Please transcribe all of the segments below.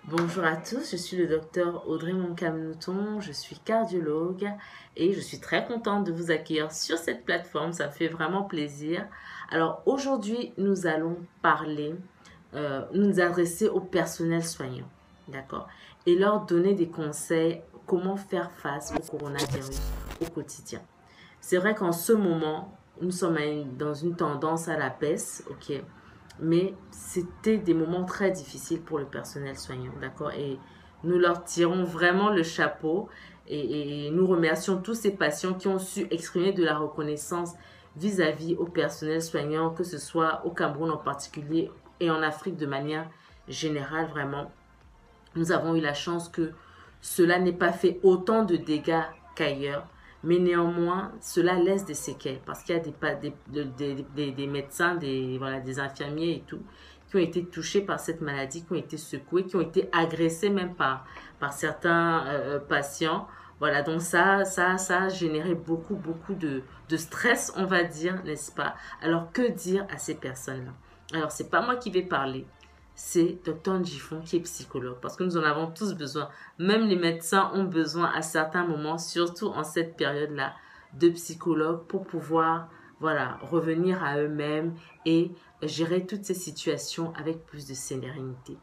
Bonjour à tous, je suis le docteur Audrey Moncam-Nouton, je suis cardiologue et je suis très contente de vous accueillir sur cette plateforme, ça me fait vraiment plaisir. Alors aujourd'hui, nous allons nous adresser au personnel soignant, d'accord, et leur donner des conseils comment faire face au coronavirus au quotidien. C'est vrai qu'en ce moment, nous sommes dans une tendance à la baisse, ok, mais c'était des moments très difficiles pour le personnel soignant, d'accord? Et nous leur tirons vraiment le chapeau et nous remercions tous ces patients qui ont su exprimer de la reconnaissance vis-à-vis au personnel soignant, que ce soit au Cameroun en particulier et en Afrique de manière générale, vraiment. Nous avons eu la chance que cela n'ait pas fait autant de dégâts qu'ailleurs, mais néanmoins, cela laisse des séquelles parce qu'il y a des médecins, des infirmiers et tout, qui ont été touchés par cette maladie, qui ont été secoués, qui ont été agressés même par certains patients. Voilà, donc ça a généré beaucoup de stress, on va dire, n'est-ce pas? Alors, que dire à ces personnes-là? Alors, c'est pas moi qui vais parler, c'est Dr Njifon qui est psychologue, parce que nous en avons tous besoin. Même les médecins ont besoin à certains moments, surtout en cette période-là, de psychologues pour pouvoir, voilà, revenir à eux-mêmes et gérer toutes ces situations avec plus de sérénité.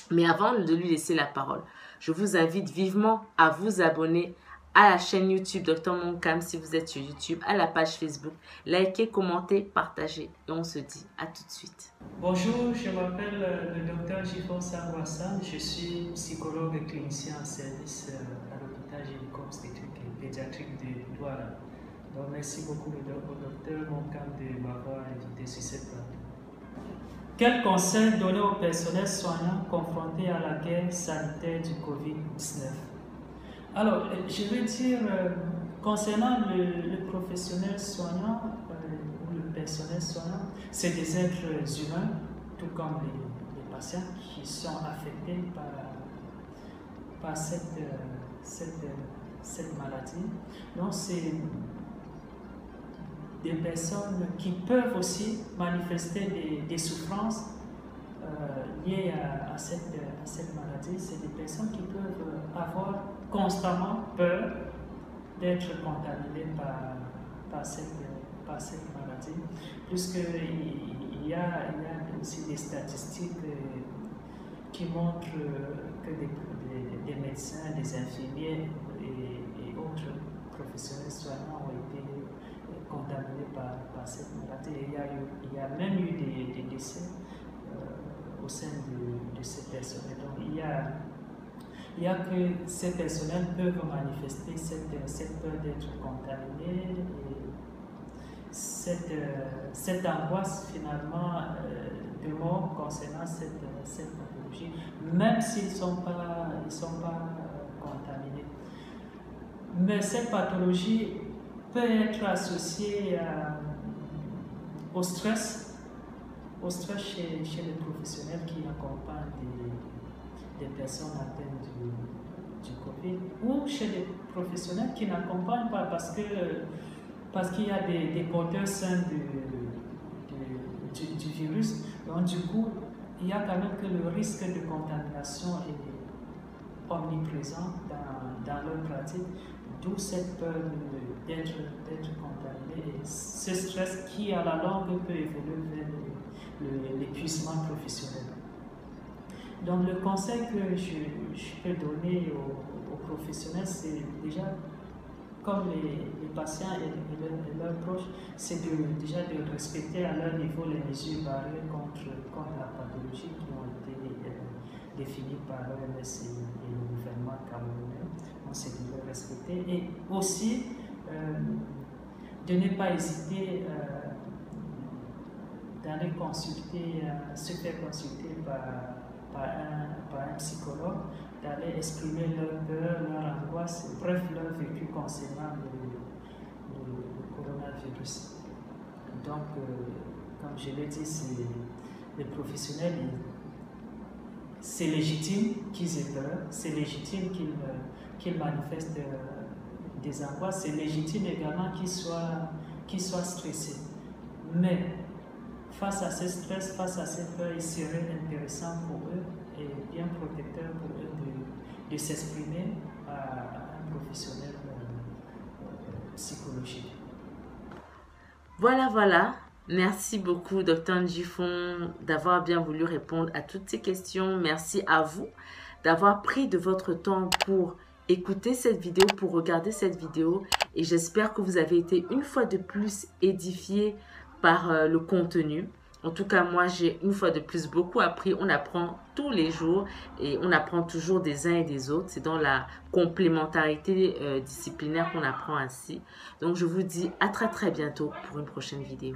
Mais avant de lui laisser la parole, je vous invite vivement à vous abonner à la chaîne YouTube Dr Moncam si vous êtes sur YouTube, à la page Facebook. Likez, commentez, partagez et on se dit à tout de suite. Bonjour, je m'appelle le docteur Jifon Sarwassan, je suis psychologue et clinicien en service à l'hôpital gynéco-obstétrique et pédiatrique de Douala. Donc merci beaucoup au docteur Moncam de m'avoir invité sur cette plateau. Quels conseils donner au personnel soignant confronté à la guerre sanitaire du Covid-19? Alors, je veux dire, concernant le professionnel soignant, ou le personnel soignant, c'est des êtres humains, tout comme les patients qui sont affectés par cette maladie. Donc, c'est des personnes qui peuvent aussi manifester des souffrances liées à cette maladie. C'est des personnes qui peuvent avoir constamment peur d'être contaminées par cette maladie, puisqu'il y a aussi des statistiques qui montrent que des médecins, des infirmiers et autres professionnels soignants ont été contaminés par cette maladie. Il y a même eu des décès au sein de ces personnels. Donc il y a que ces personnels peuvent manifester cette peur d'être contaminés et cette angoisse finalement de mort concernant cette pathologie, même s'ils ne sont pas contaminés. Mais cette pathologie peut être associée au stress chez les professionnels qui accompagnent des personnes atteintes du Covid, ou chez les professionnels qui n'accompagnent pas parce qu'il y a des porteurs sains du virus. Donc du coup, il y a quand même que le risque de contamination est omniprésent dans leur pratique, d'où cette peur d'être contaminé et ce stress qui à la longue peut évoluer vers l'épuisement professionnel. Donc le conseil que je peux donner aux professionnels, c'est déjà, comme les patients et leurs proches, c'est déjà de respecter à leur niveau les mesures barrières contre la pathologie qui ont été définies par l'OMS et le gouvernement camerounais. Donc c'est de les respecter et aussi de ne pas hésiter d'aller se faire consulter par un psychologue, d'aller exprimer leur peur, leur angoisse, bref, leur vécu concernant le coronavirus. Donc, comme je l'ai dit, les professionnels, c'est légitime qu'ils aient peur, c'est légitime qu'ils manifestent des angoisses, c'est légitime également qu'ils soient stressés. Mais face à ce stress, face à cette peur, il serait intéressant pour eux et bien protecteur de s'exprimer à un professionnel psychologique. Voilà. Merci beaucoup, Dr Njifon, d'avoir bien voulu répondre à toutes ces questions. Merci à vous d'avoir pris de votre temps pour écouter cette vidéo, pour regarder cette vidéo. Et j'espère que vous avez été une fois de plus édifiés par le contenu. En tout cas, moi, j'ai une fois de plus beaucoup appris. On apprend tous les jours et on apprend toujours des uns et des autres. C'est dans la complémentarité disciplinaire qu'on apprend ainsi. Donc, je vous dis à très bientôt pour une prochaine vidéo.